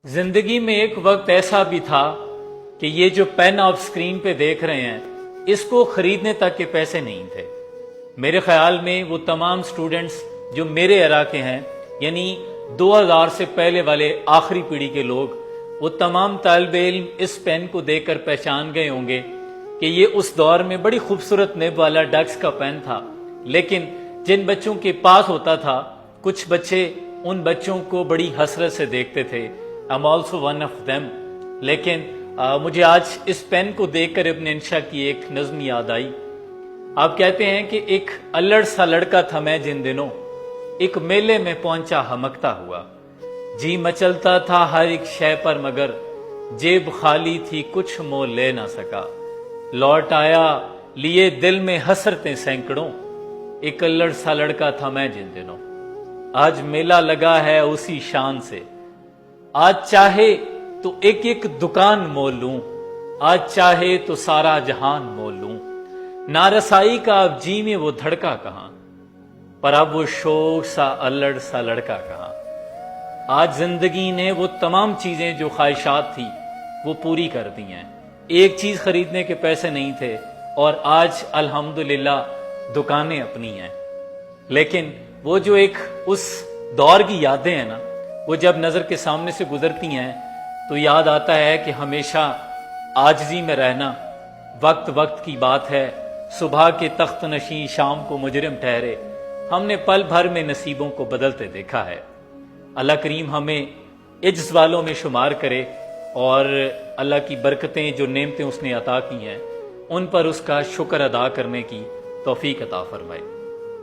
जिंदगी में एक वक्त ऐसा भी था कि ये जो पेन आप स्क्रीन पे देख रहे हैं इसको खरीदने तक के पैसे नहीं थे। मेरे ख्याल में वो तमाम स्टूडेंट्स जो मेरे एरा के हैं, यानी 2000 से पहले वाले आखिरी पीढ़ी के लोग, वो तमाम तालिबे इल्म इस पेन को देखकर पहचान गए होंगे कि ये उस दौर में बड़ी खूबसूरत निब वाला डक्स का पेन था। लेकिन जिन बच्चों के पास होता था, कुछ बच्चे उन बच्चों को बड़ी हसरत से देखते थे। I am also one of them. लेकिन मुझे आज इस पेन को देखकर इब्न इंशा की एक नज्म याद आई। आप कहते हैं कि एक अल्लड़ सा लड़का था मैं जिन दिनों, एक मेले में पहुंचा हमकता हुआ। जी मचलता था हर एक शय पर मगर जेब खाली थी कुछ मोल ले ना सका। लौट आया लिए दिल में हसरतें सैकड़ों, एक अल्लड़ सा लड़का था मैं जिन दिनों। आज मेला लगा है उसी शान से, आज चाहे तो एक एक दुकान मोल लूं, आज चाहे तो सारा जहान मोल लूं। नारसाई का अब जी में वो धड़का कहां, पर अब वो शौक सा अल्लड़ सा लड़का कहां। आज जिंदगी ने वो तमाम चीजें जो ख्वाहिशात थी वो पूरी कर दी हैं। एक चीज खरीदने के पैसे नहीं थे और आज अल्हम्दुलिल्लाह दुकानें अपनी हैं। लेकिन वो जो एक उस दौर की यादें हैं ना, वो जब नजर के सामने से गुजरती हैं तो याद आता है कि हमेशा आजिज़ी में रहना वक्त वक्त की बात है। सुबह के तख्त नशी शाम को मुजरिम ठहरे, हमने पल भर में नसीबों को बदलते देखा है। अल्लाह करीम हमें इज्ज़ वालों में शुमार करे और अल्लाह की बरकतें जो नेमतें उसने अता की हैं उन पर उसका शुक्र अदा करने की तौफीक अता फरमाए।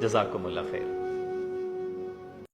जज़ाकुमुल्लाह खैर।